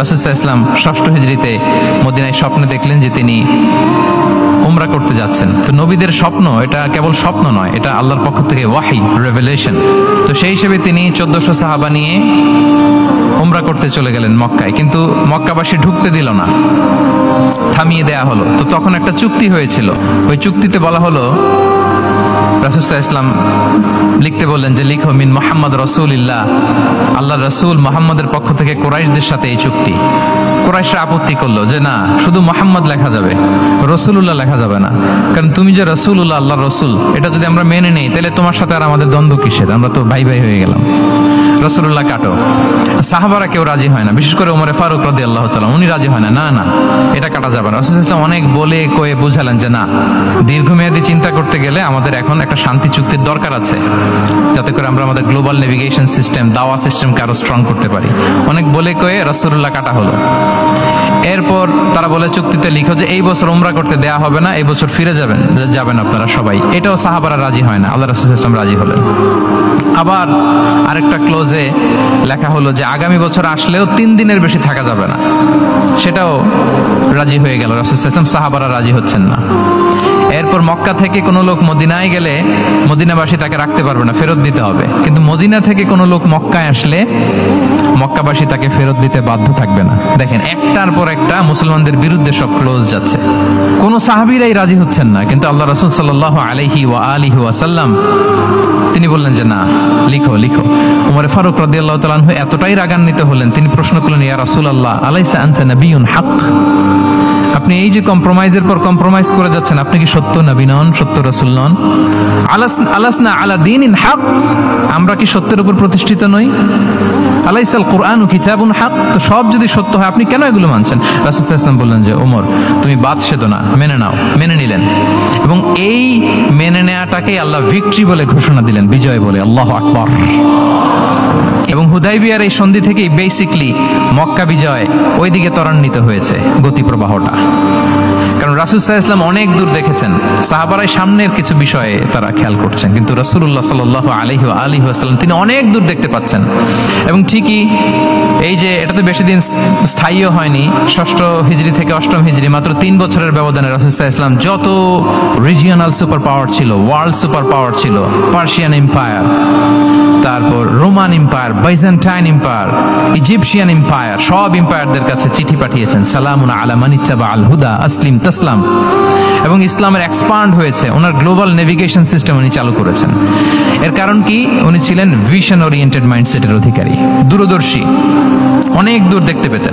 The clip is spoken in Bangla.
রাসূল সাল্লাল্লাহু আলাইহি ওয়াসাল্লাম 6ষ্ঠ হিজরিতে মদিনায় স্বপ্নে দেখলেন যে তিনি উমরা করতে যাচ্ছেন। তো নবীদের স্বপ্ন এটা কেবল স্বপ্ন নয়, এটা আল্লাহর পক্ষ থেকে ওয়াহি, রেভেলেশন। তো সেই হিসেবে তিনি 1400 সাহাবা নিয়ে উমরা করতে চলে গেলেন মক্কায়, কিন্তু মক্কাবাসী ঢুকতে দিল না, থামিয়ে দেয়া হলো। তো তখন একটা চুক্তি হয়েছিল, ওই চুক্তিতে বলা হলো, রাসূল সাল্লাল্লাহু আলাইহি ওয়াসাল্লাম লিখতে বললেন যে লিখো মিন মুহাম্মদ রাসূলুল্লাহ, আল্লাহর রাসূল মুহাম্মদের পক্ষ থেকে কুরাইশদের সাথে এই চুক্তি। কুরাইশরা আপত্তি করলো যে না, শুধু মুহাম্মদ লেখা যাবে, রাসূলুল্লাহ লেখা যাবে না, কারণ তুমি যে রাসূলুল্লাহ, আল্লাহর রাসূল, এটা যদি আমরা মেনে নেই তাহলে তোমার সাথে আর আমাদের দ্বন্দ্ব কিসের, আমরা তো ভাই ভাই হয়ে গেলাম, রাসূলুল্লাহ কাটো। সাহাবারা কেউ রাজি হয় না, বিশেষ করে ওমর ফারুক রাদিয়াল্লাহু তাআলা উনি রাজি হয় না, না না এটা কাটা যাবে না। রাসূল সাল্লাল্লাহু আলাইহি ওয়াসাল্লাম অনেক বলে কয়ে বুঝালেন যে না, দীর্ঘমেয়াদী চিন্তা করতে গেলে আমাদের এখন একটা শান্তি চুক্তির দরকার আছে, যাতে করে আমরা আমাদের গ্লোবাল নেভিগেশন সিস্টেম, দাওয়া সিস্টেমকে আরো স্ট্রং করতে পারি। অনেক বলে কয়ে রাসূলুল্লাহ কাটা হলো। এরপর তারা বলে চুক্তিতে লিখো যে এই বছর উমরা করতে দেয়া হবে না, এই বছর ফিরে যাবেন আপনারা সবাই। এটাও সাহাবারা রাজি হয় না, আল্লাহ রাসূল সাল্লাল্লাহু আলাইহি ওয়াসাল্লাম রাজি হলেন। আবার আরেকটা ক্লোজে লেখা হলো যে আগামী বছর আসলেও 3 দিনের বেশি থাকা যাবে না, সেটাও রাজি হয়ে গেল রাসূল সাল্লাল্লাহু আলাইহি ওয়াসাল্লাম। সাহাবারা রাজি হচ্ছেন না। এরপর মক্কা থেকে কোনো লোক মদিনায় গেলে মদিনাবাসী তাকে রাখতে পারবে না, ফেরত দিতে হবে। কিন্তু মদিনা থেকে কোনো লোক মক্কায় আসলে মক্কাবাসী তাকে ফেরত দিতে বাধ্য থাকবে না। দেখেন, একটার পর একটা মুসলমানদের বিরুদ্ধে সব ক্লোজ যাচ্ছে, কোনো সাহাবীরাই রাজি হচ্ছেন না। কিন্তু আল্লাহ রাসূল সাল্লাল্লাহু আলাইহি ওয়াসাল্লাম তিনি বললেন যে না, লিখো লিখো। ওমর ফারুক রাদিয়াল্লাহু তাআলা আনহু এতটাই রাগান্বিত হলেন, তিনি প্রশ্ন করলেন, ইয়া রাসূলুল্লাহ, আলাইসা আনতা নাবিয়্যুন হক, আপনি এই যে কম্প্রোমাইজের পর কম্প্রোমাইজ করে যাচ্ছেন, আপনি কি সত্য নবী নন, সত্য রাসূল নন? আলাসনা আলা দীনিন হক, আমরা কি সত্যের উপর প্রতিষ্ঠিত নই? আলাইসাল কুরআনু কিতাবুন হক, তো সব যদি সত্য হয় আপনি কেন এগুলো মানছেন? রাসূল সাল্লাল্লাহু আলাইহি ওয়াসাল্লাম বললেন যে ওমর, তুমি বাদশা তো না, মেনে নাও। মেনে নিলেন, এবং এই মেনে নেওয়াটাকে আল্লাহ ভিক্টরি বলে ঘোষণা দিলেন, বিজয় বলে। আল্লাহু আকবার। এবং হুদাইবিয়ার এই সন্ধি থেকেই বেসিকলি মক্কা বিজয় ওইদিকে ত্বরান্বিত হয়েছে গতি প্রবাহটা। কারণ রাসূল সাল্লাল্লাহু আলাইহি ওয়াসাল্লাম অনেক দূর দেখেছেন, সাহাবারাই সামনের কিছু বিষয়ে তারা খেয়াল করছেন, কিন্তু রাসূলুল্লাহ সাল্লাল্লাহু আলাইহি ওয়াসাল্লাম তিনি অনেক দূর দেখতে পাচ্ছেন। এবং ঠিকই এই যে এটাতে বেশি দিন স্থায়ীও হয়নি, 6ষ্ঠ হিজরি থেকে 8ম হিজরি মাত্র 3 বছরের ব্যবধানে রাসূল সাল্লাল্লাহু আলাইহি ওয়াসাল্লাম যত রিজিওনাল সুপার পাওয়ার ছিল, ওয়ার্ল্ড সুপার পাওয়ার ছিল, পার্সিয়ান এম্পায়ার, তারপর Roman empire, Byzantine empire, Egyptian empire, সব এম্পায়ারদের কাছে চিঠি পাঠিয়েছেন, সালামুন আলা মান ইত্তাবা আল হুদা আসলিম তাসলাম। এবং ইসলামের এক্সপান্ড হয়েছে, ওনার গ্লোবাল নেভিগেশন সিস্টেম উনি চালু করেছেন। এর কারণ কি? উনি ছিলেন ভিশন ওরিয়েন্টেড মাইন্ডসেটের অধিকারী, দূরদর্শী, অনেক দূর দেখতে পেতেন।